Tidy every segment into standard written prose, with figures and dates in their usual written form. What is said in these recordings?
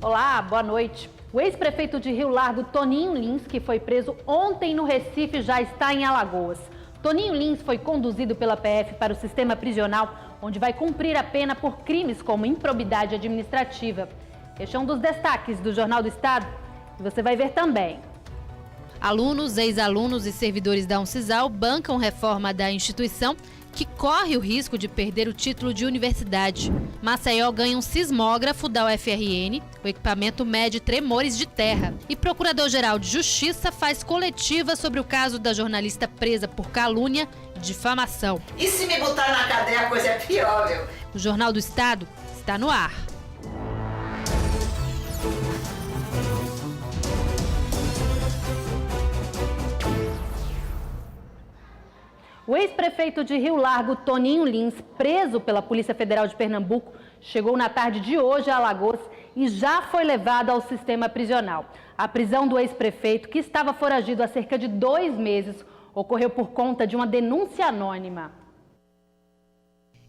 Olá, boa noite. O ex-prefeito de Rio Largo, Toninho Lins, que foi preso ontem no Recife, já está em Alagoas. Toninho Lins foi conduzido pela PF para o sistema prisional, onde vai cumprir a pena por crimes como improbidade administrativa. Este é um dos destaques do Jornal do Estado e você vai ver também. Alunos, ex-alunos e servidores da Uncisal bancam reforma da instituição que corre o risco de perder o título de universidade. Maceió ganha um sismógrafo da UFRN, o equipamento mede tremores de terra. E Procurador-Geral de Justiça faz coletiva sobre o caso da jornalista presa por calúnia e difamação. E se me botar na cadeia a coisa é pior, viu? O Jornal do Estado está no ar. O ex-prefeito de Rio Largo, Toninho Lins, preso pela Polícia Federal de Pernambuco, chegou na tarde de hoje a Alagoas e já foi levado ao sistema prisional. A prisão do ex-prefeito, que estava foragido há cerca de 2 meses, ocorreu por conta de uma denúncia anônima.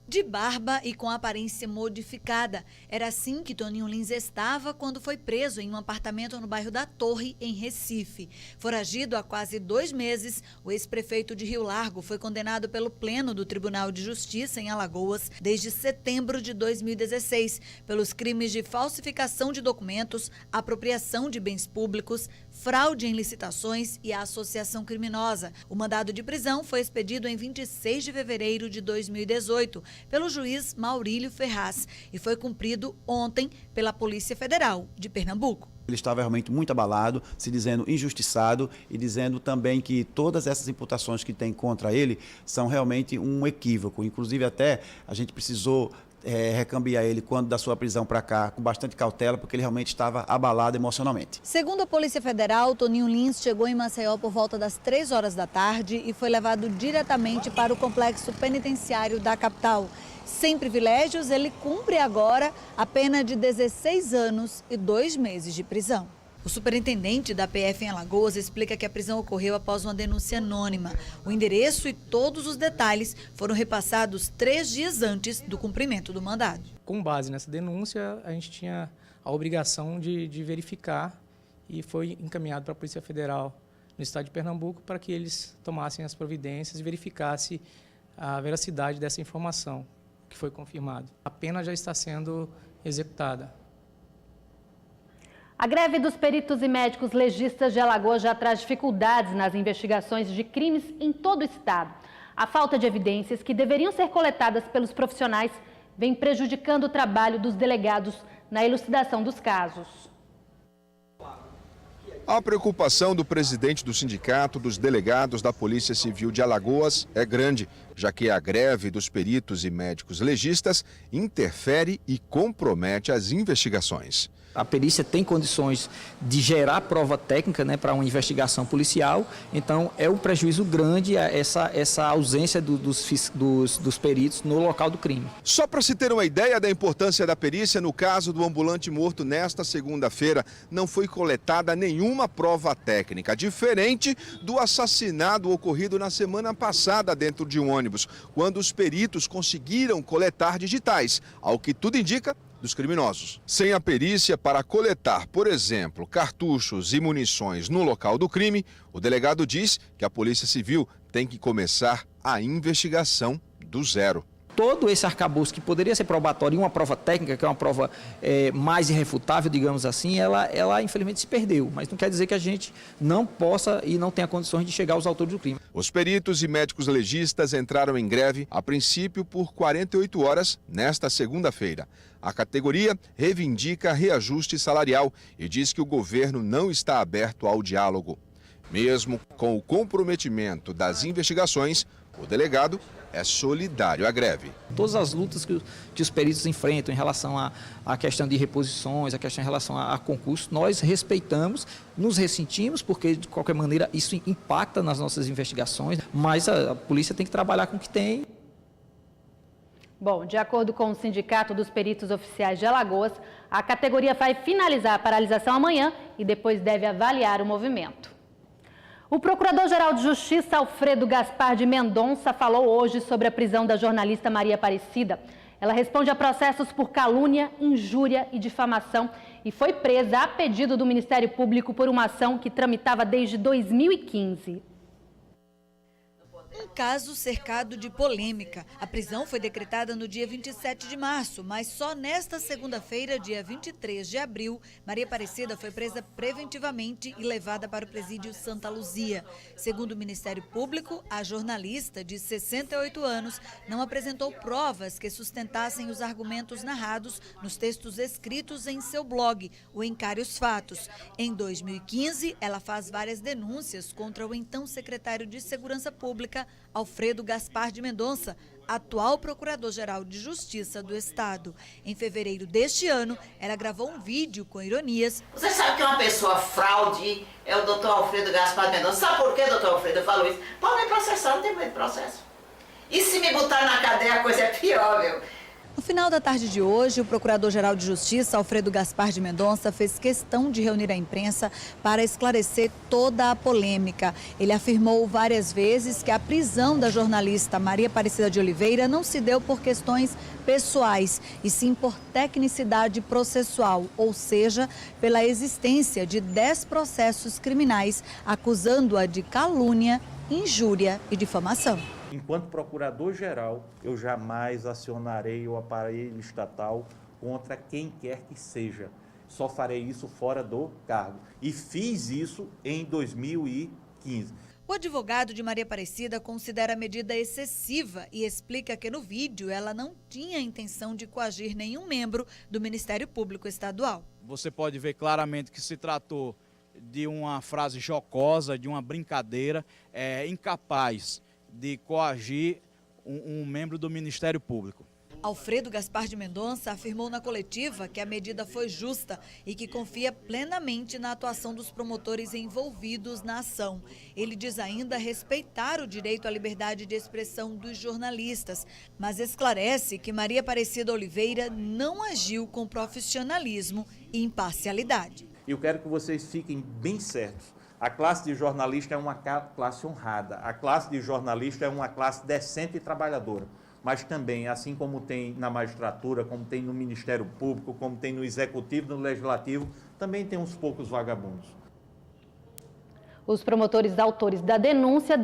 De barba e com aparência modificada. Era assim que Toninho Lins estava quando foi preso em um apartamento no bairro da Torre, em Recife. Foragido há quase 2 meses, o ex-prefeito de Rio Largo foi condenado pelo Pleno do Tribunal de Justiça em Alagoas desde setembro de 2016, pelos crimes de falsificação de documentos, apropriação de bens públicos, fraude em licitações e associação criminosa. O mandado de prisão foi expedido em 26 de fevereiro de 2018, pelo juiz Maurílio Ferraz e foi cumprido ontem pela Polícia Federal de Pernambuco. Ele estava realmente muito abalado, se dizendo injustiçado e dizendo também que todas essas imputações que tem contra ele são realmente um equívoco. Inclusive até a gente precisou recambiar ele quando da sua prisão para cá com bastante cautela, porque ele realmente estava abalado emocionalmente. Segundo a Polícia Federal, Toninho Lins chegou em Maceió por volta das 3 horas da tarde e foi levado diretamente para o complexo penitenciário da capital. Sem privilégios, ele cumpre agora a pena de 16 anos e 2 meses de prisão. O superintendente da PF em Alagoas explica que a prisão ocorreu após uma denúncia anônima. O endereço e todos os detalhes foram repassados 3 dias antes do cumprimento do mandado. Com base nessa denúncia, a gente tinha a obrigação de verificar e foi encaminhado para a Polícia Federal no estado de Pernambuco para que eles tomassem as providências e verificassem a veracidade dessa informação, que foi confirmado. A pena já está sendo executada. A greve dos peritos e médicos legistas de Alagoas já traz dificuldades nas investigações de crimes em todo o estado. A falta de evidências que deveriam ser coletadas pelos profissionais vem prejudicando o trabalho dos delegados na elucidação dos casos. A preocupação do presidente do Sindicato dos Delegados da Polícia Civil de Alagoas é grande, já que a greve dos peritos e médicos legistas interfere e compromete as investigações. A perícia tem condições de gerar prova técnica, né, para uma investigação policial, então é um prejuízo grande essa ausência dos peritos no local do crime. Só para se ter uma ideia da importância da perícia, no caso do ambulante morto nesta segunda-feira, não foi coletada nenhuma prova técnica, diferente do assassinato ocorrido na semana passada dentro de um ônibus, quando os peritos conseguiram coletar digitais, ao que tudo indica, dos criminosos. Sem a perícia para coletar, por exemplo, cartuchos e munições no local do crime, o delegado diz que a Polícia Civil tem que começar a investigação do zero. Todo esse arcabouço que poderia ser probatório e uma prova técnica, que é uma prova mais irrefutável, digamos assim, ela infelizmente se perdeu. Mas não quer dizer que a gente não possa e não tenha condições de chegar aos autores do crime. Os peritos e médicos legistas entraram em greve, a princípio, por 48 horas nesta segunda-feira. A categoria reivindica reajuste salarial e diz que o governo não está aberto ao diálogo. Mesmo com o comprometimento das investigações, o delegado é solidário à greve. Todas as lutas que os peritos enfrentam em relação à questão de reposições, a questão em relação a concurso, nós respeitamos, nos ressentimos, porque de qualquer maneira isso impacta nas nossas investigações, mas a polícia tem que trabalhar com o que tem. Bom, de acordo com o Sindicato dos Peritos Oficiais de Alagoas, a categoria vai finalizar a paralisação amanhã e depois deve avaliar o movimento. O Procurador-Geral de Justiça, Alfredo Gaspar de Mendonça, falou hoje sobre a prisão da jornalista Maria Aparecida. Ela responde a processos por calúnia, injúria e difamação e foi presa a pedido do Ministério Público por uma ação que tramitava desde 2015. Um caso cercado de polêmica. A prisão foi decretada no dia 27 de março, mas só nesta segunda-feira, dia 23 de abril, Maria Aparecida foi presa preventivamente e levada para o presídio Santa Luzia. Segundo o Ministério Público, a jornalista, de 68 anos, não apresentou provas que sustentassem os argumentos narrados nos textos escritos em seu blog, o Encare os Fatos. Em 2015, ela faz várias denúncias contra o então secretário de Segurança Pública, Alfredo Gaspar de Mendonça, atual Procurador-Geral de Justiça do Estado. Em fevereiro deste ano, ela gravou um vídeo com ironias. Você sabe que uma pessoa fraude é o doutor Alfredo Gaspar de Mendonça. Sabe por que, doutor Alfredo, falou isso? Pode me processar, não tem medo de processo. E se me botar na cadeia, a coisa é pior, viu? No final da tarde de hoje, o Procurador-Geral de Justiça, Alfredo Gaspar de Mendonça, fez questão de reunir a imprensa para esclarecer toda a polêmica. Ele afirmou várias vezes que a prisão da jornalista Maria Aparecida de Oliveira não se deu por questões pessoais, e sim por tecnicidade processual, ou seja, pela existência de 10 processos criminais acusando-a de calúnia, injúria e difamação. Enquanto procurador-geral, eu jamais acionarei o aparelho estatal contra quem quer que seja. Só farei isso fora do cargo. E fiz isso em 2015. O advogado de Maria Aparecida considera a medida excessiva e explica que no vídeo ela não tinha intenção de coagir nenhum membro do Ministério Público Estadual. Você pode ver claramente que se tratou de uma frase jocosa, de uma brincadeira, incapaz de coagir um membro do Ministério Público. Alfredo Gaspar de Mendonça afirmou na coletiva que a medida foi justa e que confia plenamente na atuação dos promotores envolvidos na ação. Ele diz ainda respeitar o direito à liberdade de expressão dos jornalistas, mas esclarece que Maria Aparecida Oliveira não agiu com profissionalismo e imparcialidade. Eu quero que vocês fiquem bem certos. A classe de jornalista é uma classe honrada, a classe de jornalista é uma classe decente e trabalhadora, mas também, assim como tem na magistratura, como tem no Ministério Público, como tem no Executivo, no Legislativo, também tem uns poucos vagabundos. Os promotores autores da denúncia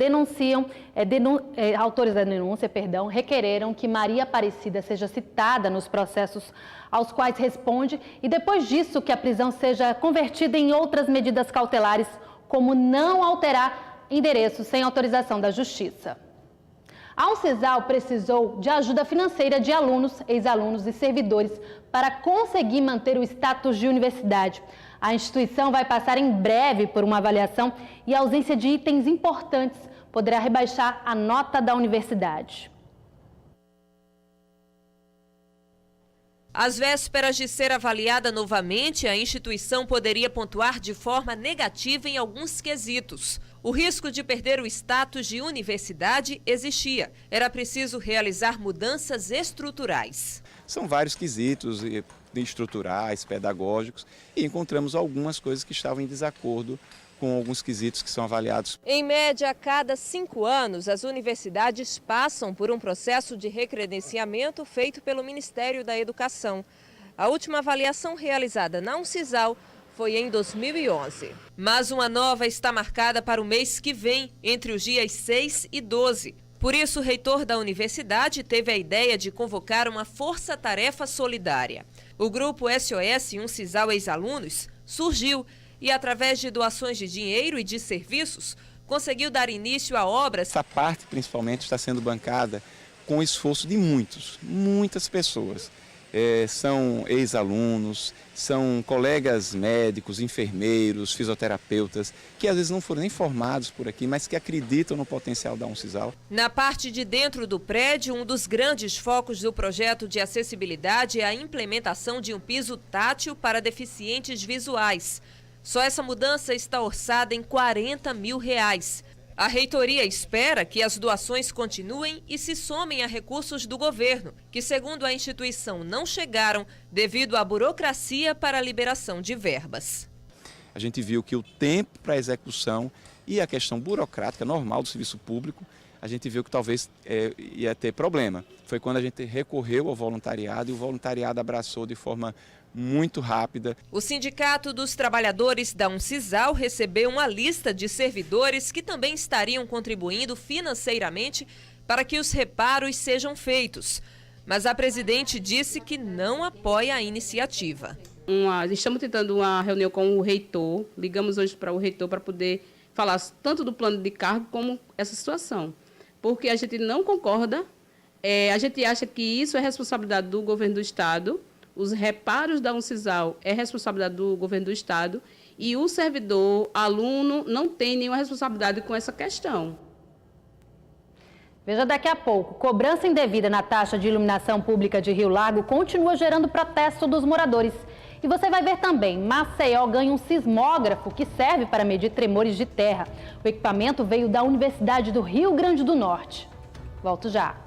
requereram que Maria Aparecida seja citada nos processos aos quais responde e depois disso que a prisão seja convertida em outras medidas cautelares, como não alterar endereço sem autorização da Justiça. A Uncisal precisou de ajuda financeira de alunos, ex-alunos e servidores para conseguir manter o status de universidade. A instituição vai passar em breve por uma avaliação e a ausência de itens importantes poderá rebaixar a nota da universidade. Às vésperas de ser avaliada novamente, a instituição poderia pontuar de forma negativa em alguns quesitos. O risco de perder o status de universidade existia. Era preciso realizar mudanças estruturais. São vários quesitos estruturais, pedagógicos, e encontramos algumas coisas que estavam em desacordo com alguns quesitos que são avaliados. Em média, a cada 5 anos, as universidades passam por um processo de recredenciamento feito pelo Ministério da Educação. A última avaliação realizada na Uncisal foi em 2011. Mas uma nova está marcada para o mês que vem, entre os dias 6 e 12. Por isso, o reitor da universidade teve a ideia de convocar uma força-tarefa solidária. O grupo SOS Uncisal Ex-Alunos surgiu e, através de doações de dinheiro e de serviços, conseguiu dar início à obra. Essa parte, principalmente, está sendo bancada com o esforço de muitas pessoas. São ex-alunos, são colegas médicos, enfermeiros, fisioterapeutas, que às vezes não foram nem formados por aqui, mas que acreditam no potencial da Uncisal. Na parte de dentro do prédio, um dos grandes focos do projeto de acessibilidade é a implementação de um piso tátil para deficientes visuais. Só essa mudança está orçada em R$40 mil. A reitoria espera que as doações continuem e se somem a recursos do governo, que, segundo a instituição, não chegaram devido à burocracia para a liberação de verbas. A gente viu que o tempo para a execução e a questão burocrática normal do serviço público a gente viu que talvez ia ter problema. Foi quando a gente recorreu ao voluntariado e o voluntariado abraçou de forma muito rápida. O Sindicato dos Trabalhadores da Uncisal recebeu uma lista de servidores que também estariam contribuindo financeiramente para que os reparos sejam feitos. Mas a presidente disse que não apoia a iniciativa. Estamos tentando uma reunião com o reitor, ligamos hoje para o reitor para poder falar tanto do plano de cargo como essa situação. Porque a gente não concorda, a gente acha que isso é responsabilidade do governo do Estado, os reparos da Uncisal é responsabilidade do governo do Estado e o servidor, aluno, não tem nenhuma responsabilidade com essa questão. Veja daqui a pouco, cobrança indevida na taxa de iluminação pública de Rio Largo continua gerando protesto dos moradores. E você vai ver também, Maceió ganha um sismógrafo que serve para medir tremores de terra. O equipamento veio da Universidade do Rio Grande do Norte. Volto já.